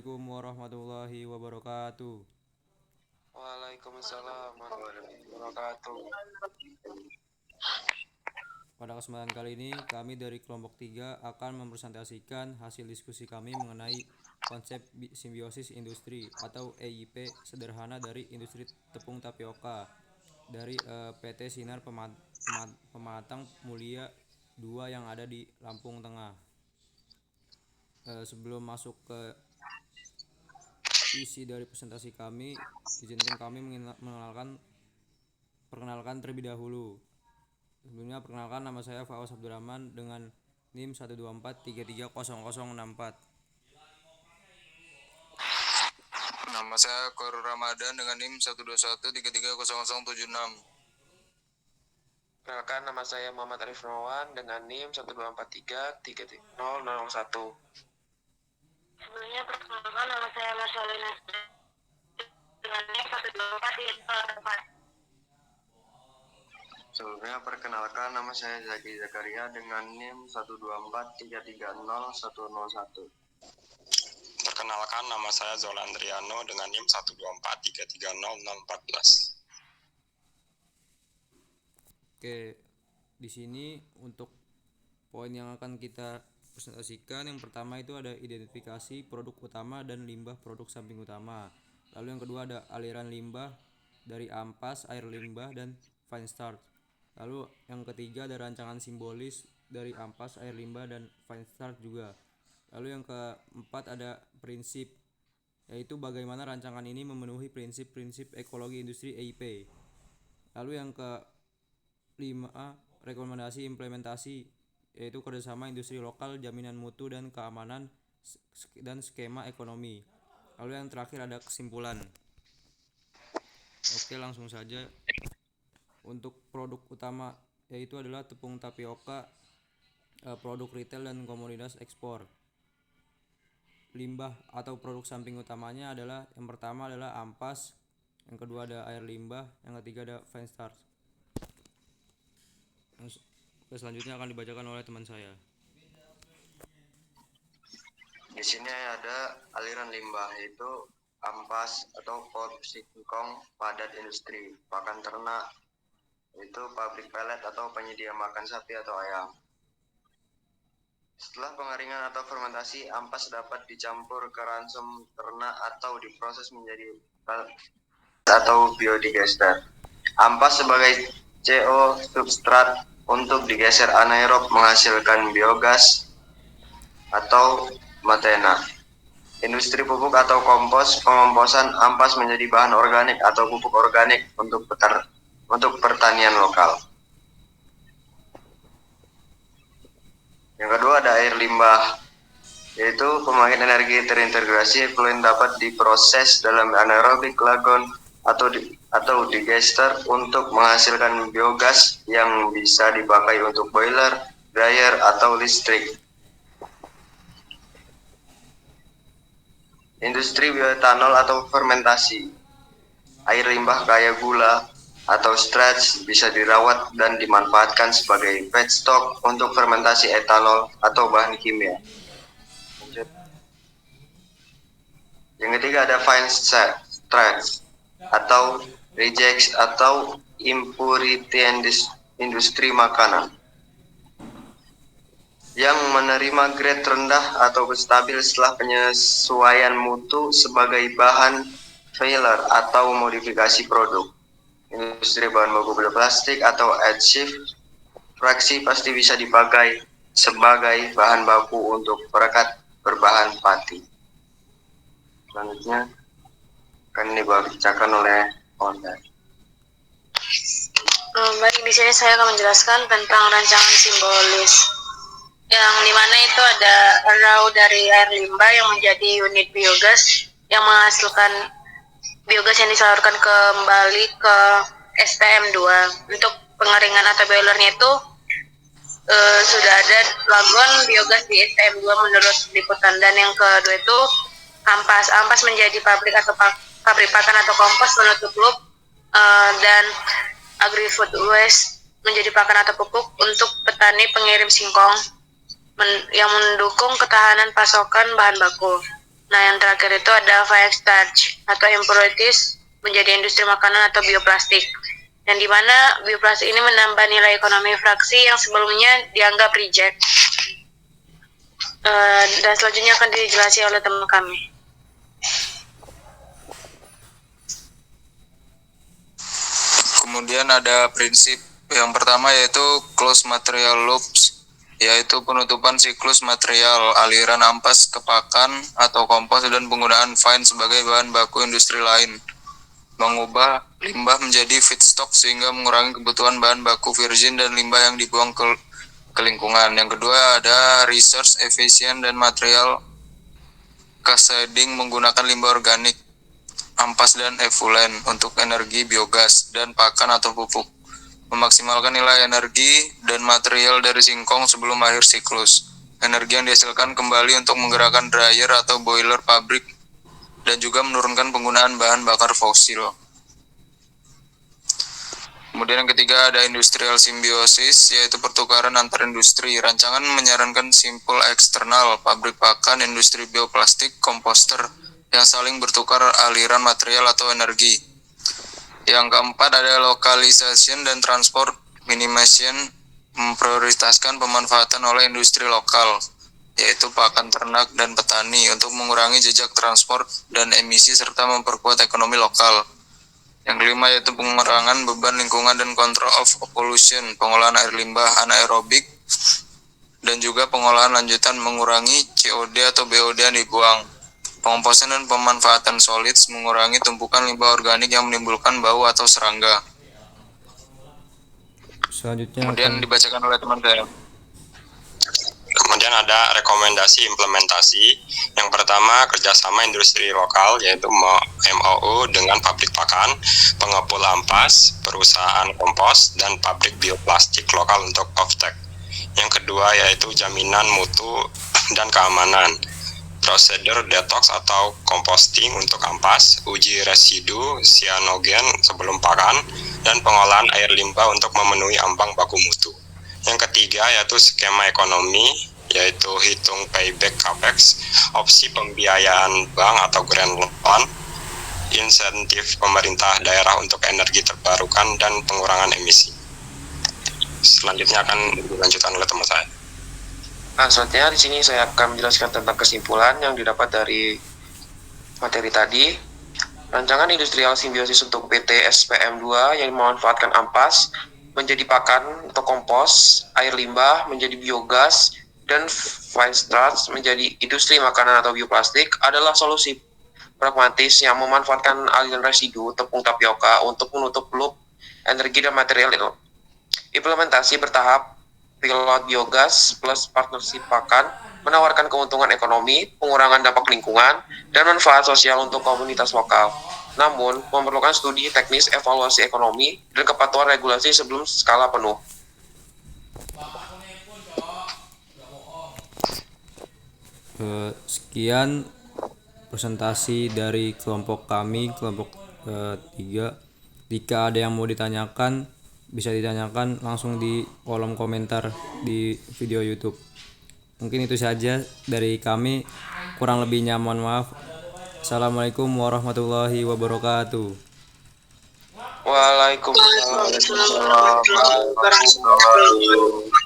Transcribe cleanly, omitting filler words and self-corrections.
Assalamualaikum warahmatullahi wabarakatuh. Waalaikumsalam warahmatullahi wabarakatuh. Pada kesempatan kali ini, kami dari kelompok 3 akan mempresentasikan hasil diskusi kami mengenai konsep simbiosis industri atau EIP sederhana dari industri tepung tapioka dari PT Sinar Pematang Mulia 2 yang ada di Lampung Tengah. Sebelum masuk ke isi dari presentasi kami, izinkan kami perkenalkan terlebih dahulu. Sebelumnya perkenalkan, nama saya Fawas Abdurrahman dengan NIM 124330064. Nama saya Korul Ramadan dengan NIM 121330076. Perkenalkan, nama saya Muhammad Arif Rawan dengan NIM 124330001. Sebelumnya perkenalkan, nama saya Marcelina dengan NIM 12434. Sebelumnya perkenalkan, nama saya Zaki Zakaria dengan NIM 124330101. Perkenalkan, nama saya Zolandriano dengan NIM 124330014. Oke, di sini untuk poin yang akan kita presentasikan, yang pertama itu ada identifikasi produk utama dan limbah produk samping utama. Lalu yang kedua ada aliran limbah dari ampas, air limbah, dan fine starch. Lalu yang ketiga ada rancangan simbolis dari ampas, air limbah, dan fine starch juga. Lalu yang keempat ada prinsip, yaitu bagaimana rancangan ini memenuhi prinsip-prinsip ekologi industri EIP. Lalu yang ke-5, rekomendasi implementasi, yaitu kerjasama industri lokal, jaminan mutu dan keamanan, dan skema ekonomi. Lalu yang terakhir ada kesimpulan. Oke, langsung saja. Untuk produk utama yaitu adalah tepung tapioka, produk retail dan komoditas ekspor. Limbah atau produk samping utamanya adalah, yang pertama adalah ampas, yang kedua ada air limbah, yang ketiga ada fine starch. Selanjutnya akan dibacakan oleh teman saya. Di sini ada aliran limbah, yaitu ampas atau pot singkong padat industri, pakan ternak, yaitu pabrik pelet atau penyedia makan sapi atau ayam. Setelah pengeringan atau fermentasi, ampas dapat dicampur ke ransum ternak atau diproses menjadi atau biodigester. Ampas sebagai CO substrat untuk digeser anaerob menghasilkan biogas atau metana. Industri pupuk atau kompos, pengomposan ampas menjadi bahan organik atau pupuk organik untuk pertanian lokal. Yang kedua ada air limbah, yaitu pembangkit energi terintegrasi efluent dapat diproses dalam anaerobic lagon atau digester untuk menghasilkan biogas yang bisa dipakai untuk boiler, dryer, atau listrik. Industri bioetanol atau fermentasi, air limbah kaya gula atau starch bisa dirawat dan dimanfaatkan sebagai feedstock untuk fermentasi etanol atau bahan kimia. Yang ketiga ada fine starch atau rejects atau impurity industri makanan yang menerima grade rendah atau stabil setelah penyesuaian mutu sebagai bahan filler atau modifikasi produk. Industri bahan baku bioplastik atau adhesive fraksi pasti bisa dipakai sebagai bahan baku untuk perekat berbahan pati. Selanjutnya akan dibacakan oleh Onda. Baik, di sini saya akan menjelaskan tentang rancangan simbolis, yang dimana itu ada raw dari air limbah yang menjadi unit biogas yang menghasilkan biogas yang disalurkan kembali ke STM2. Untuk pengeringan atau boilernya itu sudah ada lagon biogas di STM2 menurut liputan. Dan yang kedua itu ampas menjadi pabrik pakan atau kompos penutup loop, dan agri-food waste menjadi pakan atau pupuk untuk petani pengirim singkong yang mendukung ketahanan pasokan bahan baku. Nah, yang terakhir itu ada five starch atau impurities menjadi industri makanan atau bioplastik. Yang dimana bioplastik ini menambah nilai ekonomi fraksi yang sebelumnya dianggap reject. Dan selanjutnya akan dijelaskan oleh teman kami. Kemudian ada prinsip yang pertama yaitu closed material loops, yaitu penutupan siklus material, aliran ampas ke pakan atau kompos dan penggunaan fine sebagai bahan baku industri lain. Mengubah limbah menjadi feedstock sehingga mengurangi kebutuhan bahan baku virgin dan limbah yang dibuang ke lingkungan. Yang kedua ada resource efficient dan material cascading menggunakan limbah organik, ampas dan effluent untuk energi biogas dan pakan atau pupuk. Memaksimalkan nilai energi dan material dari singkong sebelum akhir siklus. Energi yang dihasilkan kembali untuk menggerakkan dryer atau boiler pabrik dan juga menurunkan penggunaan bahan bakar fosil. Kemudian yang ketiga ada industrial symbiosis, yaitu pertukaran antar industri. Rancangan menyarankan simpul eksternal, pabrik pakan, industri bioplastik, komposter, yang saling bertukar aliran material atau energi. Yang keempat ada localization dan transport minimization, memprioritaskan pemanfaatan oleh industri lokal, yaitu pakan ternak dan petani untuk mengurangi jejak transport dan emisi serta memperkuat ekonomi lokal. Yang kelima yaitu pengurangan beban lingkungan dan control of pollution, pengolahan air limbah anaerobik dan juga pengolahan lanjutan mengurangi COD atau BOD yang dibuang. Pengomposan dan pemanfaatan solids mengurangi tumpukan limbah organik yang menimbulkan bau atau serangga. Selanjutnya Kemudian dibacakan oleh teman saya. Kemudian ada rekomendasi implementasi. Yang pertama, kerjasama industri lokal, yaitu MOU dengan pabrik pakan, pengepul ampas, perusahaan kompos, dan pabrik bioplastik lokal untuk offtake. Yang kedua, yaitu jaminan mutu dan keamanan. Prosedur detox atau composting untuk ampas, uji residu sianogen sebelum pakan, dan pengolahan air limbah untuk memenuhi ambang baku mutu. Yang ketiga yaitu skema ekonomi, yaitu hitung payback capex, opsi pembiayaan bank atau grant loan, insentif pemerintah daerah untuk energi terbarukan, dan pengurangan emisi. Selanjutnya akan dilanjutkan oleh teman saya. Nah, selanjutnya di sini saya akan menjelaskan tentang kesimpulan yang didapat dari materi tadi. Rancangan industrial simbiosis untuk PT SPM 2 yang memanfaatkan ampas menjadi pakan atau kompos, air limbah menjadi biogas, dan fine starch menjadi industri makanan atau bioplastik adalah solusi pragmatis yang memanfaatkan aliran residu tepung tapioka untuk menutup loop energi dan material itu. Implementasi bertahap pilot biogas plus partnership pakan menawarkan keuntungan ekonomi, pengurangan dampak lingkungan, dan manfaat sosial untuk komunitas lokal. Namun, memerlukan studi teknis evaluasi ekonomi dan kepatuhan regulasi sebelum skala penuh. Sekian presentasi dari kelompok kami, kelompok 3. Jika ada yang mau ditanyakan, bisa ditanyakan langsung di kolom komentar di video YouTube. Mungkin itu saja dari kami, kurang lebihnya mohon maaf. Assalamualaikum warahmatullahi wabarakatuh. Waalaikumsalam. Waalaikumsalam warahmatullahi wabarakatuh.